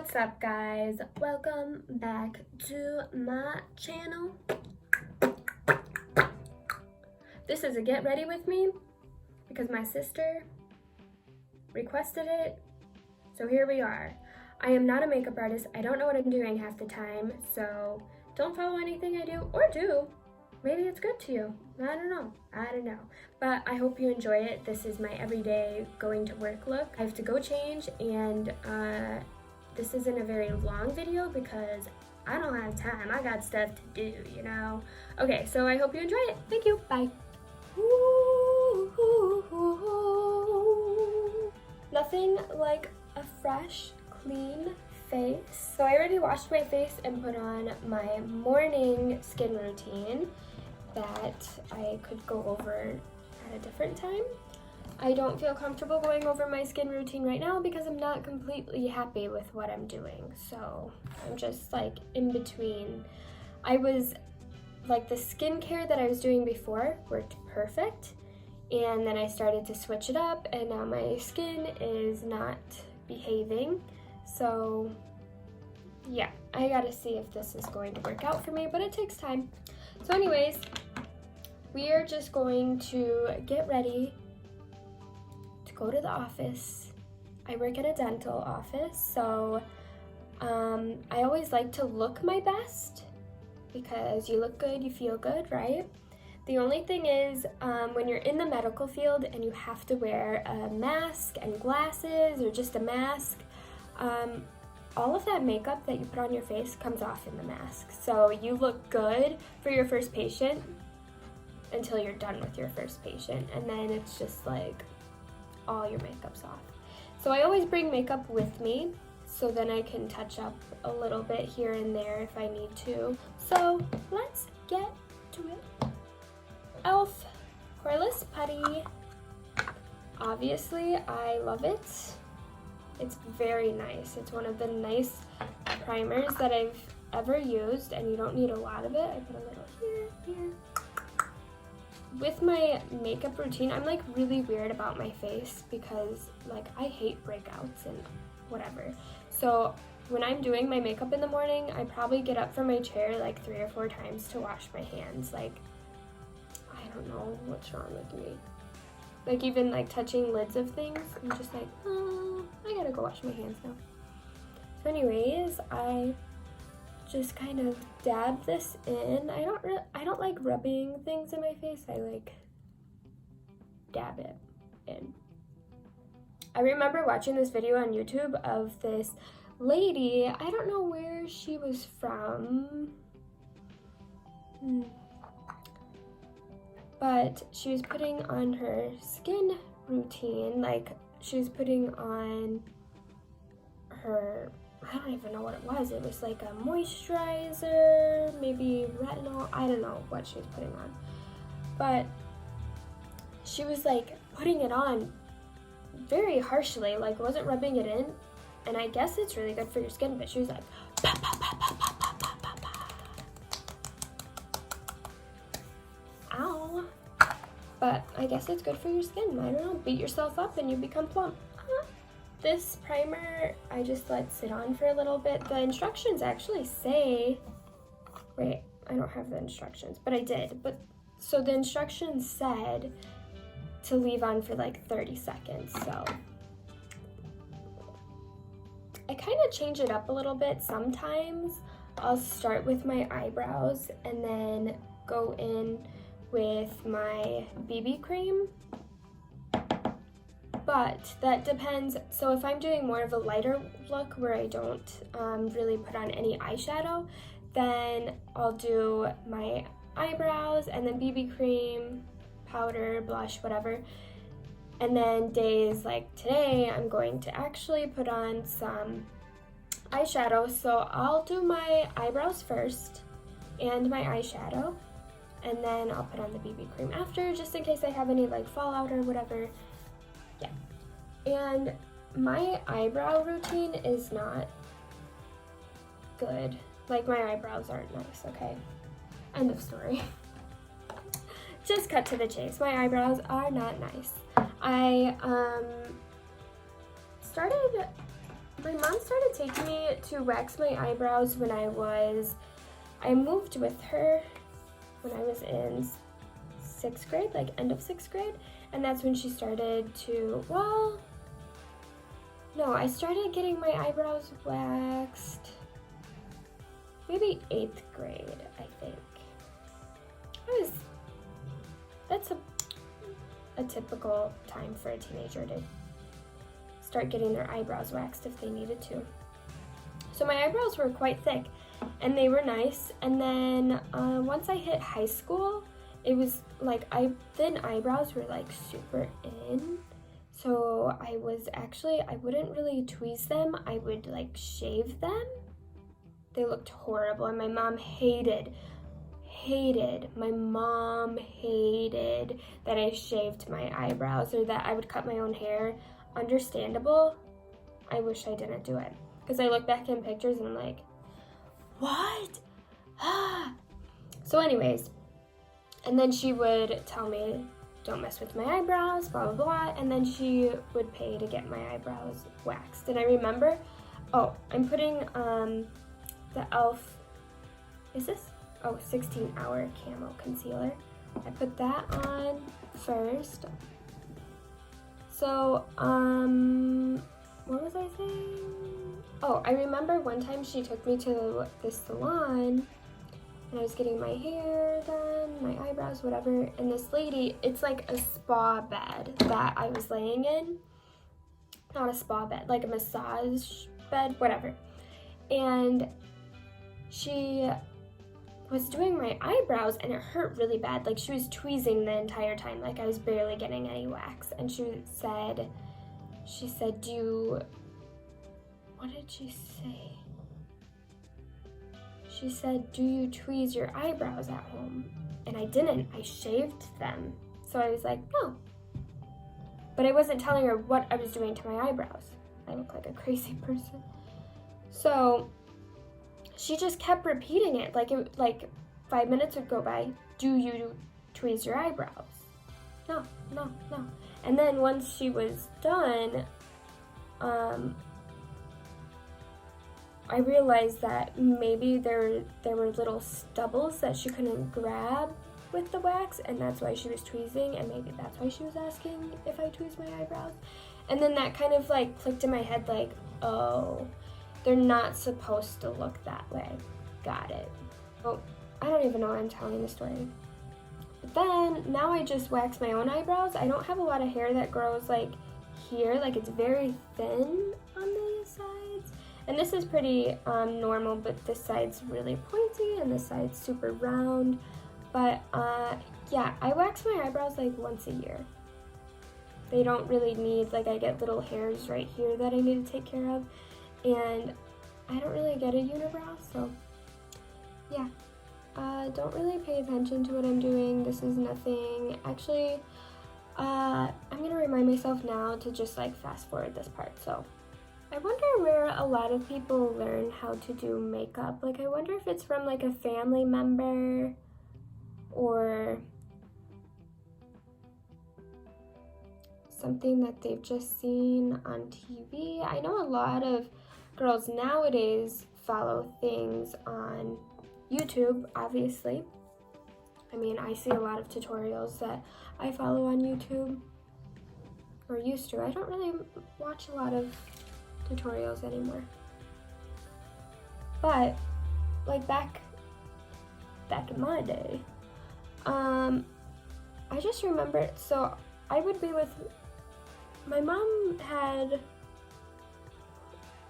What's up, guys? Welcome back to my channel. This is a get ready with me because my sister requested it, so here we are. I am not a makeup artist. I don't know what I'm doing half the time, so don't follow anything I do, or do. Maybe it's good to you. I don't know. But I hope you enjoy it. This is my everyday going to work look. I have to go change, and this isn't a very long video because I don't have time. I got stuff to do, you know? Okay, so I hope you enjoy it. Thank you. Bye. Nothing like a fresh, clean face. So I already washed my face and put on my morning skin routine that I could go over at a different time. I don't feel comfortable going over my skin routine right now because I'm not completely happy with what I'm doing. So I'm just like in between. I was like, the skincare that I was doing before worked perfect, and then I started to switch it up, and now my skin is not behaving. So yeah, I gotta see if this is going to work out for me, but it takes time. So anyways, we are just going to get ready to go to the office. I work at a dental office, so I always like to look my best because you look good, you feel good, right? The only thing is, when you're in the medical field and you have to wear a mask and glasses or just a mask, all of that makeup that you put on your face comes off in the mask. So you look good for your first patient until you're done with your first patient, and then it's just like all your makeup's off. So I always bring makeup with me, so then I can touch up a little bit here and there if I need to. So let's get to it. e.l.f. Poreless Putty. Obviously, I love it. It's very nice. It's one of the nice primers that I've ever used, and you don't need a lot of it. I put a little here. With my makeup routine, I'm like really weird about my face because like I hate breakouts and whatever. So when I'm doing my makeup in the morning, I probably get up from my chair like 3 or 4 times to wash my hands. Like, I don't know what's wrong with me. Like even like touching lids of things, I'm just like, oh, I gotta go wash my hands now. So anyways, I just kind of dab this in. I don't like rubbing things in my face. I like dab it in. I remember watching this video on YouTube of this lady. I don't know where she was from. But she was putting on her skin routine, like she was putting on her, I don't even know what it was. It was like a moisturizer, maybe retinol, I don't know what she was putting on. But she was like putting it on very harshly, like wasn't rubbing it in. And I guess it's really good for your skin, but she was like, pa, pa, pa, pa, pa, pa, pa, pa, pa. Ow. But I guess it's good for your skin. I don't know, beat yourself up and you become plump. This primer, I just let sit on for a little bit. The instructions actually say, wait, I don't have the instructions, but I did. But so the instructions said to leave on for like 30 seconds. So I kind of change it up a little bit. Sometimes I'll start with my eyebrows and then go in with my BB cream. But that depends. So if I'm doing more of a lighter look where I don't really put on any eyeshadow, then I'll do my eyebrows and then BB cream, powder, blush, whatever. And then days like today, I'm going to actually put on some eyeshadow. So I'll do my eyebrows first and my eyeshadow, and then I'll put on the BB cream after, just in case I have any like fallout or whatever. Yeah. And my eyebrow routine is not good. Like, my eyebrows aren't nice, okay? End of story. Just cut to the chase. My eyebrows are not nice. I started my mom started taking me to wax my eyebrows when I moved with her when I was in 6th grade, like end of 6th grade. And that's when she started to, well, no, I started getting my eyebrows waxed maybe 8th grade, I think. That's a typical time for a teenager to start getting their eyebrows waxed if they needed to. So my eyebrows were quite thick and they were nice. And then once I hit high school, it was like thin eyebrows were like super in. So I wouldn't really tweeze them. I would like shave them. They looked horrible and my mom hated that I shaved my eyebrows or that I would cut my own hair. Understandable. I wish I didn't do it. Because I look back in pictures and I'm like, what? So anyways, and then she would tell me, don't mess with my eyebrows, blah, blah, blah. And then she would pay to get my eyebrows waxed. And I remember, oh, I'm putting the e.l.f. Is this? Oh, 16-hour camo concealer. I put that on first. So, what was I saying? Oh, I remember one time she took me to this salon and I was getting my hair done, my eyebrows, whatever. And this lady, it's like a spa bed that I was laying in. Not a spa bed, like a massage bed, whatever. And she was doing my eyebrows and it hurt really bad. Like she was tweezing the entire time, like I was barely getting any wax. And she said, what did she say? She said, do you tweeze your eyebrows at home? And I didn't, I shaved them. So I was like, no. But I wasn't telling her what I was doing to my eyebrows. I look like a crazy person. So she just kept repeating it, like 5 minutes would go by. Do you tweeze your eyebrows? No. And then once she was done, I realized that maybe there were little stubbles that she couldn't grab with the wax, and that's why she was tweezing, and maybe that's why she was asking if I tweeze my eyebrows. And then that kind of like clicked in my head, like, oh, they're not supposed to look that way. Got it. Oh, I don't even know why I'm telling the story. But then, now I just wax my own eyebrows. I don't have a lot of hair that grows like here. Like it's very thin on the sides. And this is pretty normal, but this side's really pointy and this side's super round. But yeah, I wax my eyebrows like once a year. They don't really need, like I get little hairs right here that I need to take care of. And I don't really get a unibrow, so yeah. Don't really pay attention to what I'm doing. This is nothing. Actually, I'm gonna remind myself now to just like fast forward this part. So I wonder where a lot of people learn how to do makeup. Like I wonder if it's from like a family member or something that they've just seen on TV. I know a lot of girls nowadays follow things on YouTube, obviously. I mean, I see a lot of tutorials that I follow on YouTube, or used to. I don't really watch a lot of tutorials anymore. But, like back in my day, I just remember, so I would be with, my mom had,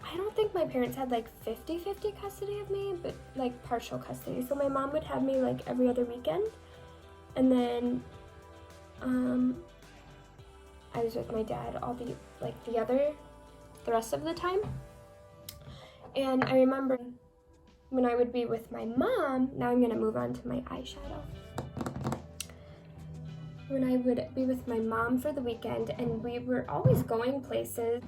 I don't think my parents had like 50-50 custody of me, but like partial custody. So my mom would have me like every other weekend. And then I was with my dad the rest of the time. And I remember when I would be with my mom, now I'm gonna move on to my eyeshadow. When I would be with my mom for the weekend and we were always going places,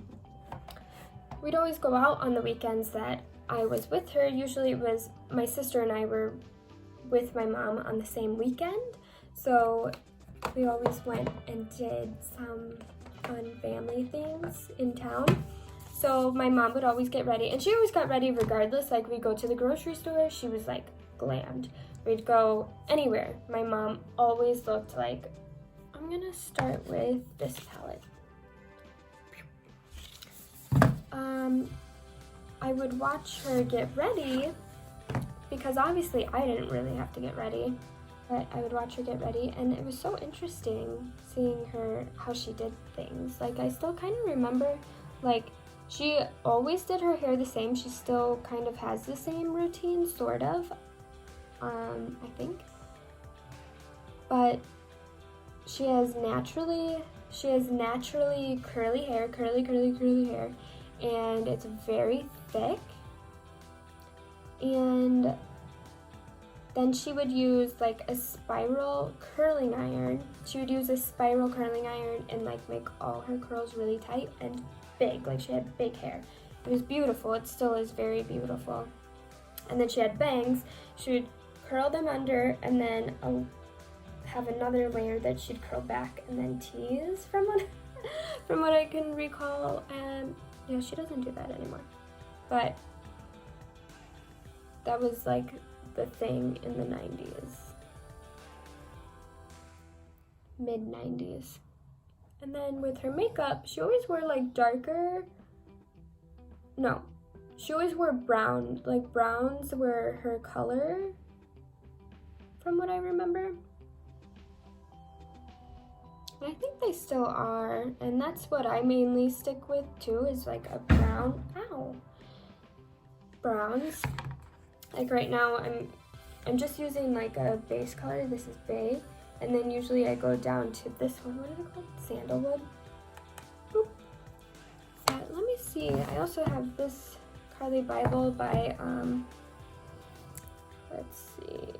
we'd always go out on the weekends that I was with her. Usually it was my sister and I were with my mom on the same weekend. So we always went and did some fun family things in town. So my mom would always get ready, and she always got ready regardless. Like, we'd go to the grocery store, she was like glammed. We'd go anywhere. My mom always looked like, I'm gonna start with this palette. I would watch her get ready, because obviously I didn't really have to get ready, but I would watch her get ready, and it was so interesting seeing her, how she did things. Like, I still kind of remember, like, she always did her hair the same. She still kind of has the same routine, sort of, I think. But she has naturally curly hair, curly hair, and it's very thick. And then she would use like a spiral curling iron. She would use a spiral curling iron and like make all her curls really tight and big. Like, she had big hair. It was beautiful. It still is very beautiful. And then she had bangs. She would curl them under and then have another layer that she'd curl back and then tease from what I can recall. And yeah, she doesn't do that anymore. But that was like the thing in the 90s. Mid-90s. And then with her makeup, she always wore like she always wore brown. Like, browns were her color, from what I remember. And I think they still are, and that's what I mainly stick with too, is like a brown, browns. Like right now, I'm just using like a base color. This is Bay, and then usually I go down to this one. What is it called? Sandalwood. Boop. Let me see. I also have this Carly Bible by let's see.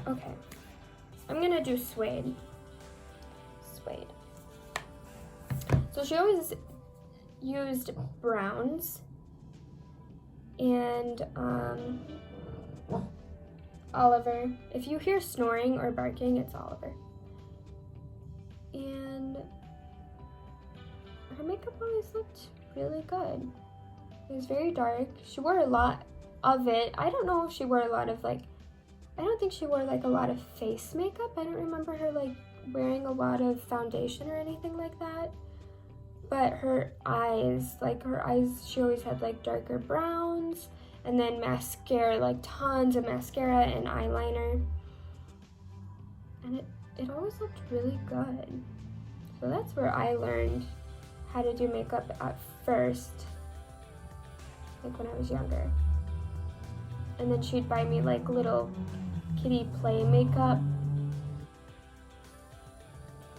Okay. I'm gonna do suede. So she always used browns and Oliver. If you hear snoring or barking, it's Oliver. And her makeup always looked really good. It was very dark. She wore a lot of it. I don't know if she wore a lot of like, I don't think she wore like a lot of face makeup. I don't remember her like wearing a lot of foundation or anything like that. But her eyes, she always had like darker browns, and then mascara, like tons of mascara and eyeliner. And it always looked really good. So that's where I learned how to do makeup at first, like when I was younger. And then she'd buy me like little kitty play makeup.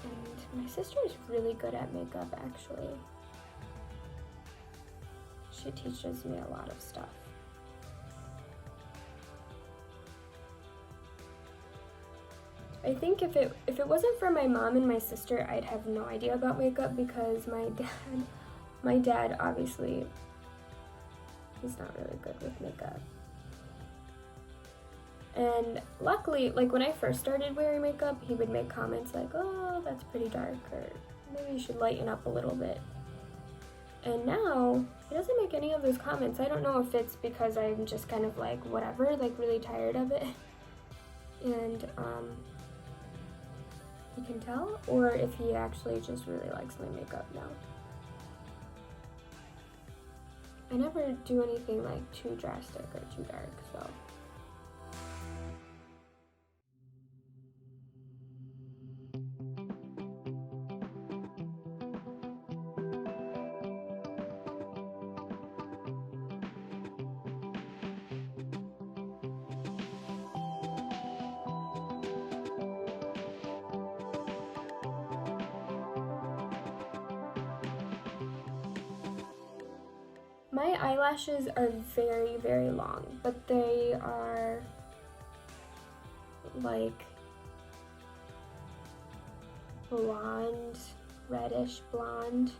And my sister is really good at makeup, actually. She teaches me a lot of stuff. I think if it wasn't for my mom and my sister, I'd have no idea about makeup, because my dad obviously, he's not really good with makeup. And luckily, like when I first started wearing makeup, he would make comments like, oh, that's pretty dark, or maybe you should lighten up a little bit. And now, he doesn't make any of those comments. I don't know if it's because I'm just kind of like, whatever, like really tired of it. And you can tell, or if he actually just really likes my makeup now. I never do anything like too drastic or too dark, so. My eyelashes are very, very long, but they are like blonde, reddish blonde,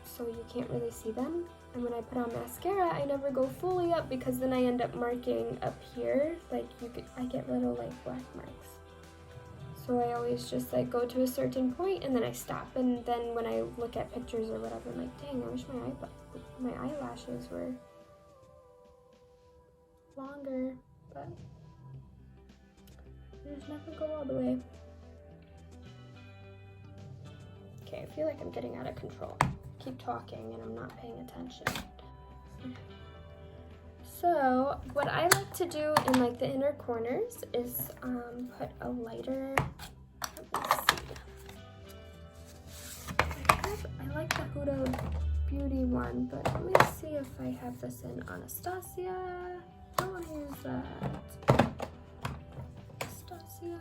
so you can't really see them. And when I put on mascara, I never go fully up because then I end up marking up here. Like I get little like black marks. So I always just like go to a certain point and then I stop. And then when I look at pictures or whatever, I'm like, dang, I wish my eyelashes were longer, but I just never go all the way. Okay, I feel like I'm getting out of control. Keep talking and I'm not paying attention. So what I like to do in like the inner corners is put a lighter, let me see. I like the Huda Beauty one, but let me see if I have this in Anastasia. I want to use that. Anastasia.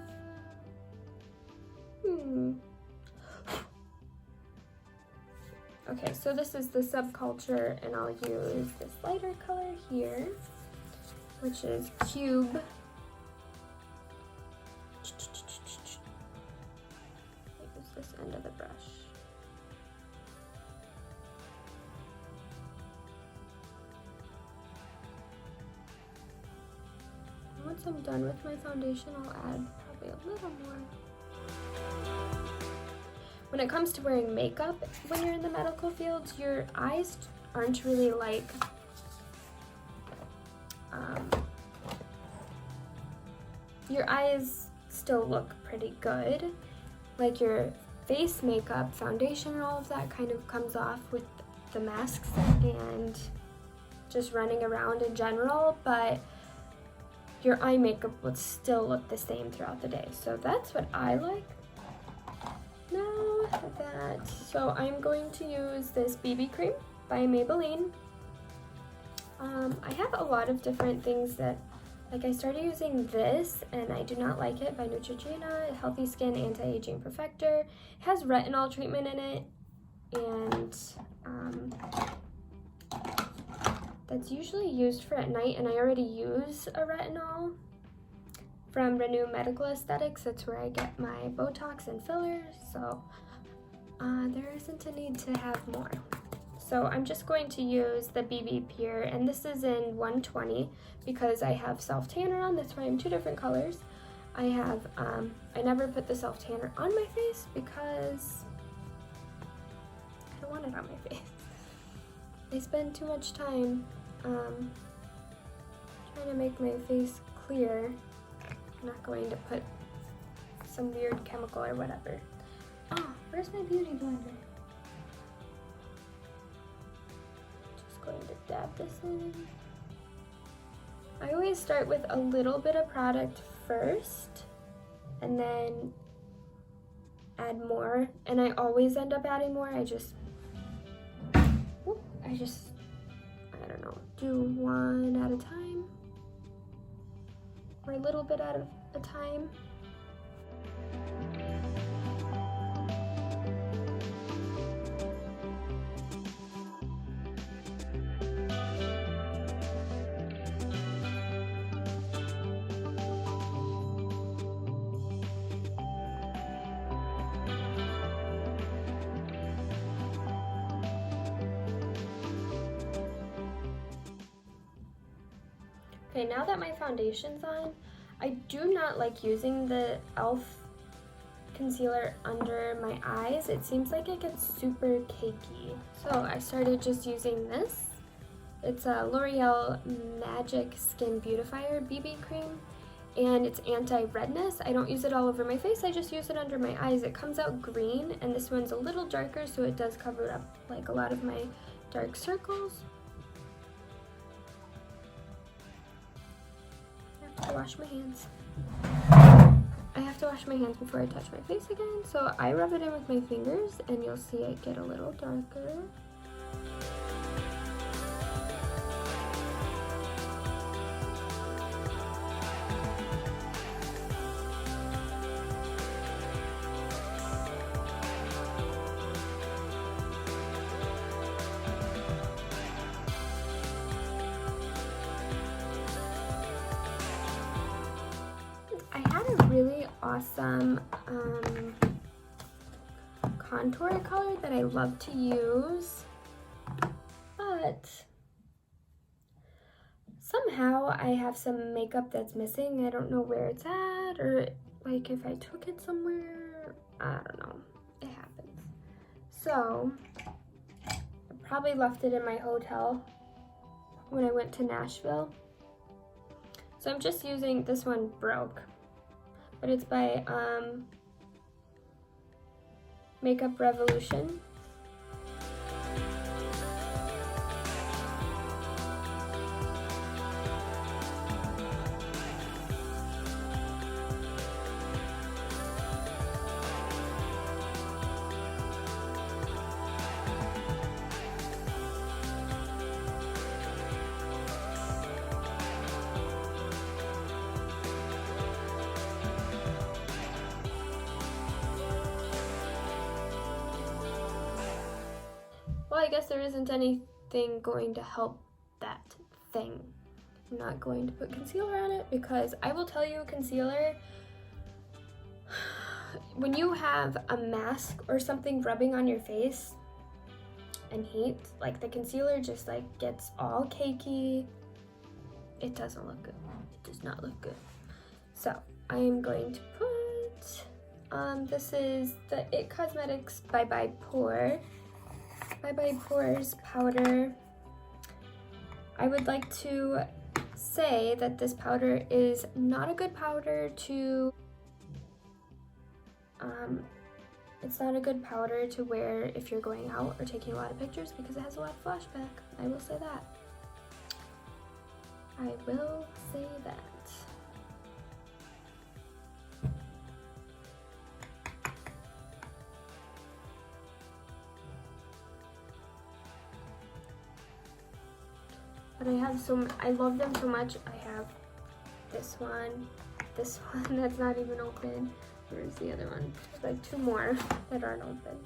Okay, so this is the Subculture, and I'll use this lighter color here, which is Cube. Use this end of the brush. Once I'm done with my foundation, I'll add probably a little more. When it comes to wearing makeup, when you're in the medical field, your eyes aren't really like, your eyes still look pretty good. Like your face makeup, foundation, and all of that kind of comes off with the masks and just running around in general, but your eye makeup would still look the same throughout the day. So that's what I like. Now that, so I'm going to use this BB cream by Maybelline. I have a lot of different things that, like I started using this and I do not like it, by Neutrogena, Healthy Skin Anti-Aging Perfector. It has retinol treatment in it, and that's usually used for at night, and I already use a retinol from Renew Medical Aesthetics. That's where I get my Botox and fillers, so there isn't a need to have more. So I'm just going to use the BB Pure, and this is in 120 because I have self-tanner on. That's why I'm two different colors. I have, I never put the self-tanner on my face because I don't want it on my face. I spend too much time trying to make my face clear. I'm not going to put some weird chemical or whatever. Oh, where's my beauty blender? Just going to dab this in. I always start with a little bit of product first and then add more, and I always end up adding more. I don't know, do one at a time, or a little bit at a time. Okay, now that my foundation's on, I do not like using the e.l.f. concealer under my eyes. It seems like it gets super cakey. So I started just using this. It's a L'Oreal Magic Skin Beautifier BB cream, and it's anti-redness. I don't use it all over my face, I just use it under my eyes. It comes out green, and this one's a little darker, so it does cover up like a lot of my dark circles. I wash my hands. I have to wash my hands before I touch my face again, so I rub it in with my fingers and you'll see it get a little darker. Really awesome contour color that I love to use, but but somehow I have some makeup that's missing. I don't know where it's at, or like if I took it somewhere. I don't know. It happens. So I probably left it in my hotel when I went to Nashville. So I'm just using, this one broke, but it's by Makeup Revolution. Well, I guess there isn't anything going to help that thing. I'm not going to put concealer on it because I will tell you, concealer, when you have a mask or something rubbing on your face and heat, like the concealer just like gets all cakey. It doesn't look good. It does not look good. So I am going to put, this is the IT Cosmetics Bye Bye Pore. Bye Bye Pores powder. I would like to say that this powder is not a good powder to, it's not a good powder to wear if you're going out or taking a lot of pictures because it has a lot of flashback. I will say that. I will say that. But I have I love them so much. I have this one that's not even open. Where's the other one? There's like two more that aren't open.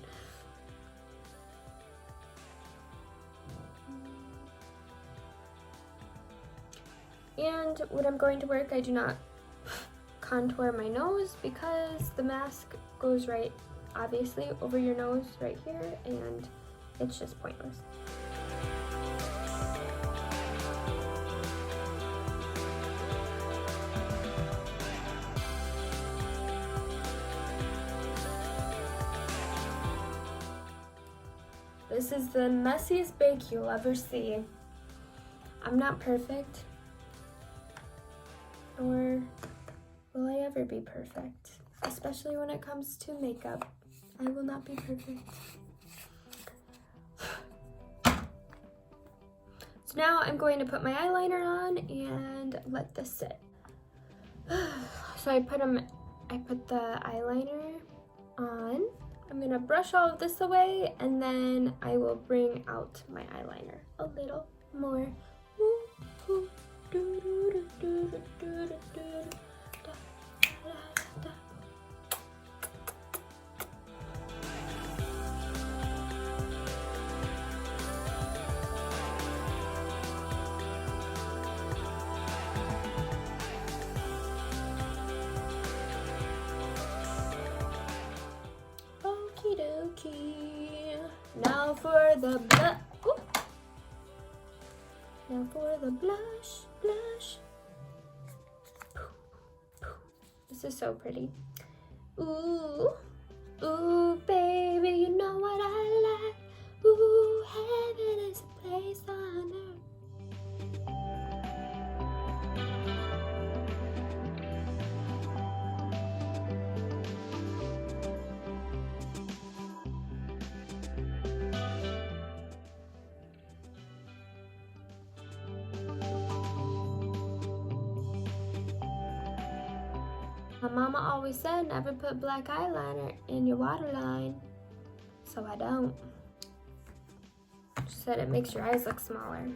And when I'm going to work, I do not contour my nose because the mask goes right, obviously, over your nose right here, and it's just pointless. This is the messiest bake you'll ever see. I'm not perfect, nor will I ever be perfect, especially when it comes to makeup. I will not be perfect. So now I'm going to put my eyeliner on and let this sit. So I put the eyeliner on. I'm gonna brush all of this away and then I will bring out my eyeliner a little more. Okie dokie. Now for the blush. Now for the blush, blush. This is so pretty. Ooh, ooh, baby, you know what I like. Ooh, heaven is a place on earth. My mama always said never put black eyeliner in your waterline, so I don't. She said it makes your eyes look smaller.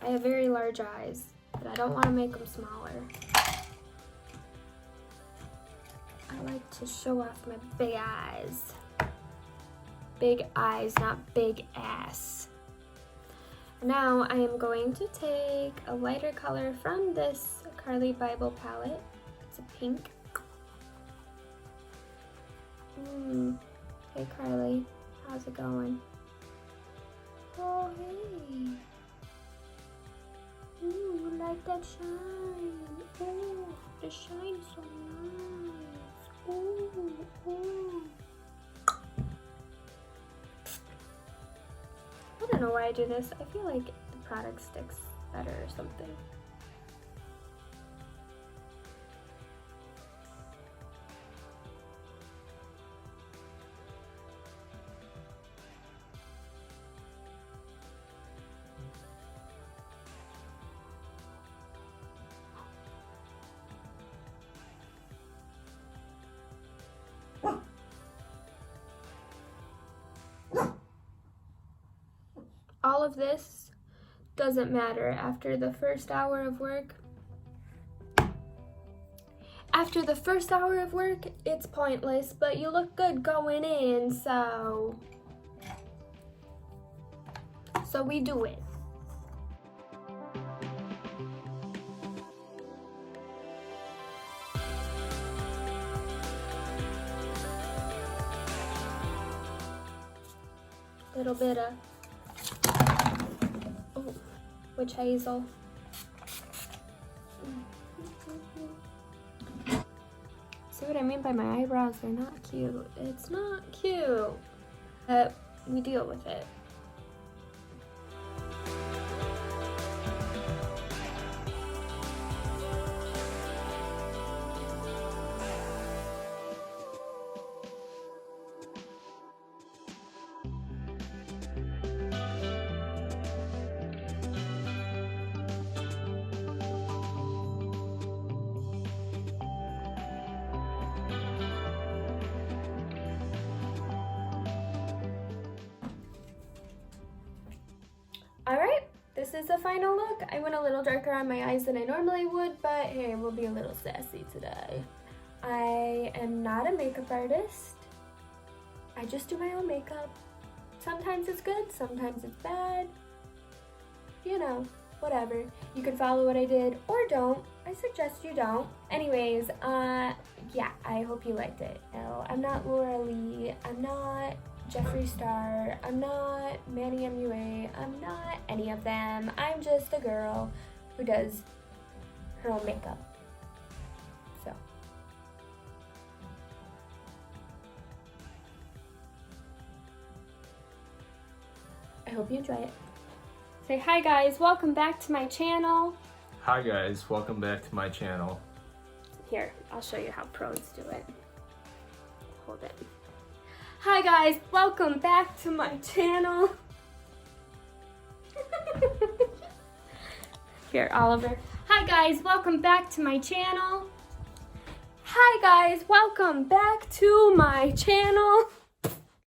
I have very large eyes, but I don't want to make them smaller. I like to show off my big eyes. Big eyes, not big ass. Now I am going to take a lighter color from this Carly Bible palette. It's a pink. Hey Carly, how's it going? Oh hey, Ooh, you like that shine? Ooh, the shine's so nice. Ooh, ooh. I don't know why I do this. I feel like the product sticks better or something. All of this doesn't matter after the first hour of work. After the first hour of work, it's pointless, but you look good going in, so we do it. Little bit of witch hazel. See what I mean by my eyebrows? They're not cute. It's not cute. But we deal with it. Alright, this is the final look. I went a little darker on my eyes than I normally would, but hey, we'll be a little sassy today. I am not a makeup artist. I just do my own makeup. Sometimes it's good, sometimes it's bad. You know, whatever. You can follow what I did or don't. I suggest you don't. Anyways, yeah, I hope you liked it. No, I'm not Laura Lee. I'm not Jeffree Star, I'm not Manny MUA, I'm not any of them. I'm just a girl who does her own makeup. So. I hope you enjoy it. Say hi guys, welcome back to my channel. Hi guys, welcome back to my channel. Here, I'll show you how pros do it. Hold it. Hi guys, welcome back to my channel. Here, Oliver. Hi guys, welcome back to my channel. Hi guys, welcome back to my channel.